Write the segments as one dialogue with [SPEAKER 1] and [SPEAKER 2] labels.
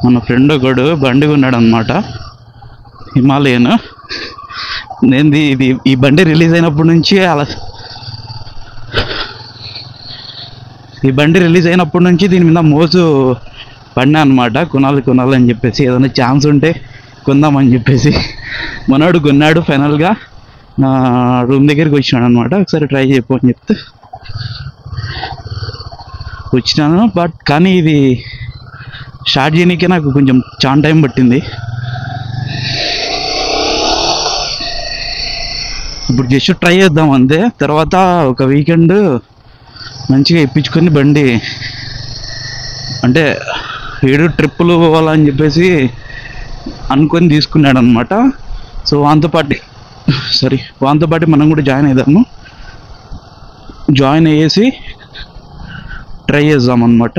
[SPEAKER 1] మన ఫ్రెండ్ ఒకడు బండి కొన్నాడు అనమాట, హిమాలయన్. నేను ఈ బండి రిలీజ్ అయినప్పటి నుంచి దీని మీద మోజు పడినా అనమాట. కొనాలని చెప్పేసి, ఏదైనా ఛాన్స్ ఉంటే కొందామని చెప్పేసి మనోడు కొన్నాడు. ఫైనల్గా నా రూమ్ దగ్గరికి వచ్చినాడు అనమాట. ఒకసారి ట్రై చేయపో అని చెప్తే వచ్చినాను. కానీ ఇది స్టార్ట్ చేయడానికే నాకు కొంచెం చాలా టైం పట్టింది. ఇప్పుడు జస్ట్ ట్రై చేద్దాం అంతే. తర్వాత ఒక వీకెండ్ మంచిగా ఇప్పించుకొని బండి, అంటే 7 ట్రిప్పులు పోవాలని చెప్పేసి అనుకొని తీసుకున్నాడు అనమాట. సో వాంతో పాటు మనం కూడా జాయిన్ అయ్యేసి ట్రై చేద్దాం అనమాట.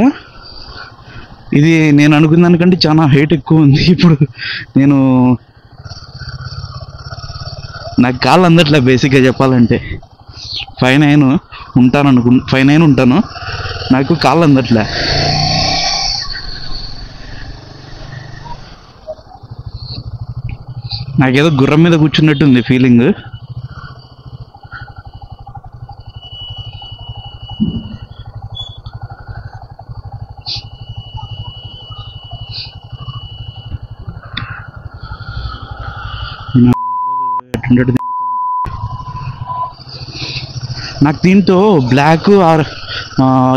[SPEAKER 1] ఇది నేను అనుకున్న దానికంటే చాలా హైట్ ఎక్కువ ఉంది. ఇప్పుడు నాకు కాళ్ళు అందట్లే. బేసిక్గా చెప్పాలంటే 5'9" ఉంటాను. నాకు కాళ్ళు అందట్లే. నాకేదో గుర్రం మీద కూర్చున్నట్టుంది ఫీలింగ్. నాకు దీంతో black or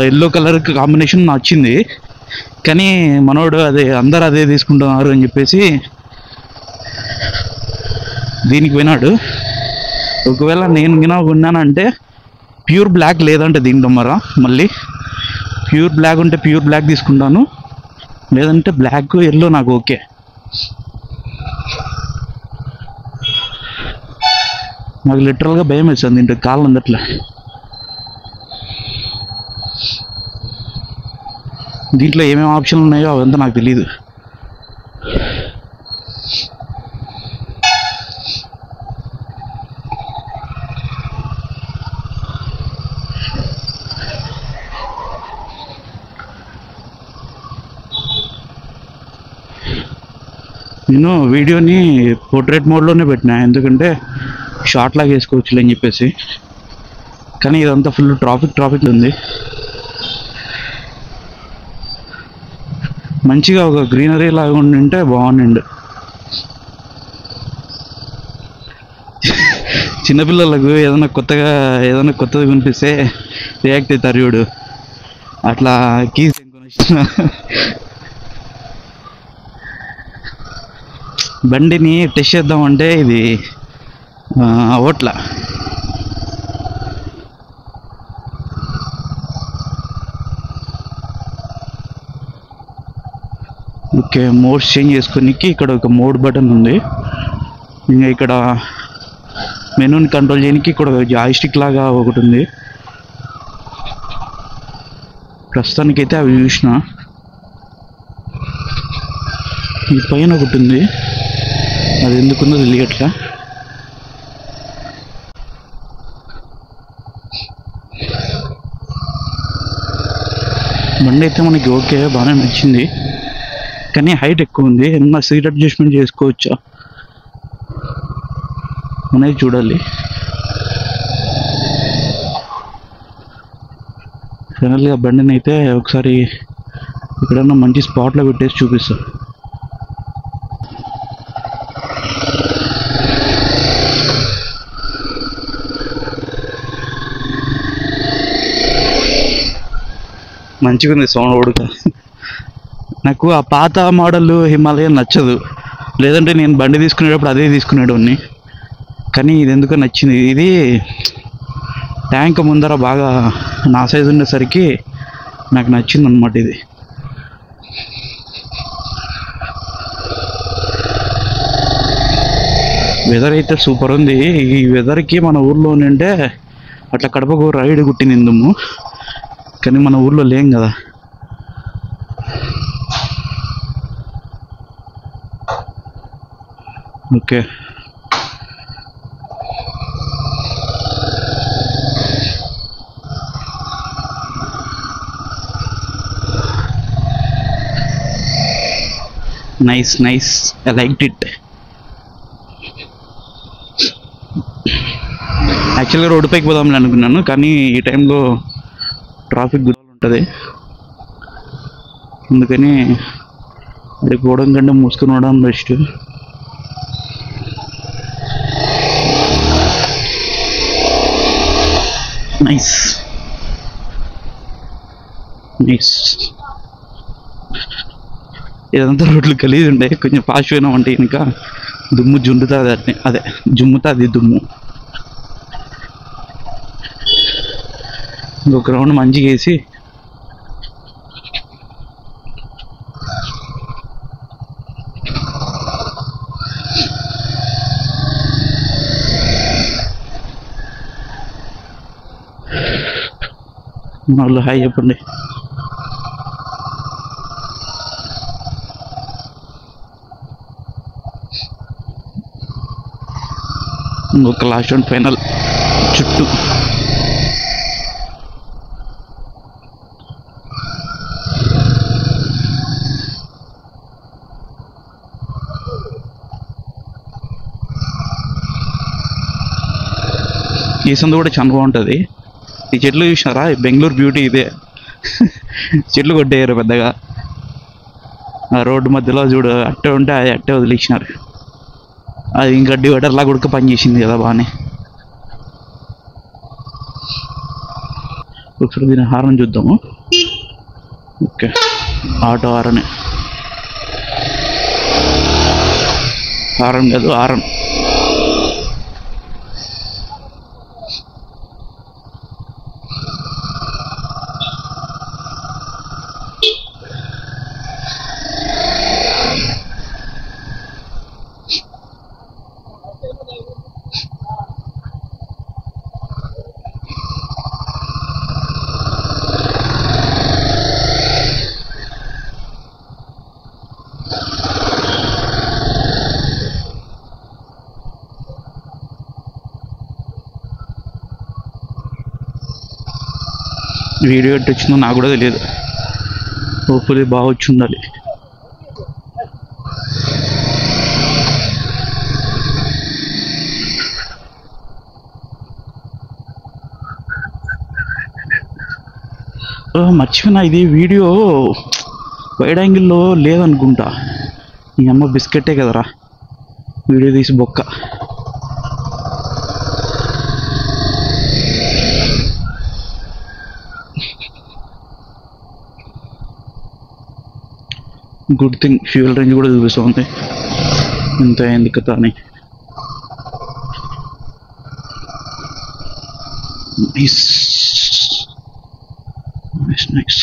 [SPEAKER 1] yellow colour combination నచ్చింది. కానీ మనోడు అందరు అదే తీసుకుంటున్నారు అని చెప్పేసి దీనికి పోయినాడు. ఒకవేళ నేను కొన్నానంటే ప్యూర్ బ్లాక్ లేదంటే దీంట్లో మళ్ళీ ప్యూర్ బ్లాక్ ఉంటే ప్యూర్ బ్లాక్ తీసుకుంటాను, లేదంటే బ్లాక్ ఎల్లో నాకు ఓకే. నాకు లిటరల్గా భయం వేస్తుంది దీంట్లో కాళ్ళు అందట్లే. దీంట్లో ఏమేమి ఆప్షన్లు ఉన్నాయో అవంతా నాకు తెలీదు. నేను వీడియోని పోర్ట్రేట్ మోడ్లోనే పెట్టినా, ఎందుకంటే షార్ట్ లాగా వేసుకోవచ్చులే అని చెప్పేసి. కానీ ఇదంతా ఫుల్ ట్రాఫిక్ ఉంది. మంచిగా ఒక గ్రీనరీ లాగా ఉండింటే బాగుండు. చిన్నపిల్లలకు ఏదైనా కొత్తది కనిపిస్తే రియాక్ట్ అవుతారు చూడు, అట్లా కీస్ బండిని టెస్ట్ చేద్దామంటే ఇది ఓట్లా. ఓకే, మోడ్స్ చేంజ్ చేసుకోనికి ఇక్కడ ఒక మోడ్ బటన్ ఉంది. ఇంకా ఇక్కడ మెనూని కంట్రోల్ చేయడానికి ఇక్కడ ఒక జాయిస్టిక్ లాగా ఒకటి ఉంది. ప్రస్తుతానికైతే అవి చూసిన. ఈ పైన ఒకటి ఉంది, అది ఎందుకుందో తెలియట్లా. బండి అయితే మనకి ఓకే, బాగానే నచ్చింది. కానీ హైట్ ఎక్కువ ఉంది. ఏమన్నా సీట్ అడ్జస్ట్మెంట్ చేసుకోవచ్చా అనేది చూడాలి. ఫైనల్గా బండిని అయితే ఒకసారి ఎక్కడన్నా మంచి స్పాట్లో పెట్టేసి చూపిస్తా. మంచిగా ఉంది సౌండ్ ఉడక. నాకు ఆ పాత మోడల్ హిమాలయన్ నచ్చదు, లేదంటే నేను బండి తీసుకునేటప్పుడు అదే తీసుకునేవాడిని. కానీ ఇది ఎందుకో నచ్చింది. ఇది ట్యాంక్ ముందర బాగా నా సైజు ఉండేసరికి నాకు నచ్చింది అన్నమాట. ఇది వెదర్ అయితే సూపర్ ఉంది. ఈ వెదర్కి మన ఊర్లో ఉంటే అట్లా కడపకు రైడ్ కుట్టిందిందుము, కానీ మన ఊర్లో లేం కదా. Okay, nice nice, I like it. యాక్చువల్గా రోడ్డు పైకి పోదామని అనుకున్నాను, కానీ ఈ టైంలో ట్రాఫిక్ గుర్తు ఉంటుంది, అందుకని అక్కడికి పోవడం కంటే మూసుకొని పోవడం బెస్ట్. Nice nice. ఇదంతా రోడ్లు గలీజ్ ఉండే, కొంచెం ఫాస్ట్ పోయినామంటే ఇంకా దుమ్ము జుండుతుంది, అదే జుమ్ముతుంది దుమ్ము. ఇంకొక రౌండ్ మంచిగా వేసి వాళ్ళు హాయ్ చెప్పండి. ఇంకొక లాస్ట్ అండ్ ఫైనల్ చుట్టూ. ఈ సందు కూడా చాలా బాగుంటుంది. ఈ చెట్లు చూసినారా, బెంగళూరు బ్యూటీ ఇదే. చెట్లు కొట్టేయారు పెద్దగా, ఆ రోడ్డు మధ్యలో చూడు అట్టే ఉంటే అది అట్టే వదిలిచ్చినారు. అది ఇంకా డివైడర్లా కూడా పనిచేసింది కదా బాగానే. ఒకసారి దీని హారన్ చూద్దాము. ఓకే, ఆటో హారనే, హారన్ కాదు హారన్. వీడియో ఎట్టు వచ్చిందో నాకు కూడా తెలియదు, హోప్ఫుల్లీ బాగా వచ్చి ఉండాలి. మర్చిపోయినా, ఇది వీడియో వైడ్ యాంగిల్లో లేదనుకుంటా. ఈ అమ్మ బిస్కెటే కదరా వీడియో తీసి బొక్క. గుడ్ థింగ్ ఫ్యూయల్ రేంజ్ కూడా చూపిస్తుంది ఎంత అయింది కదా అని. Nice nice nice.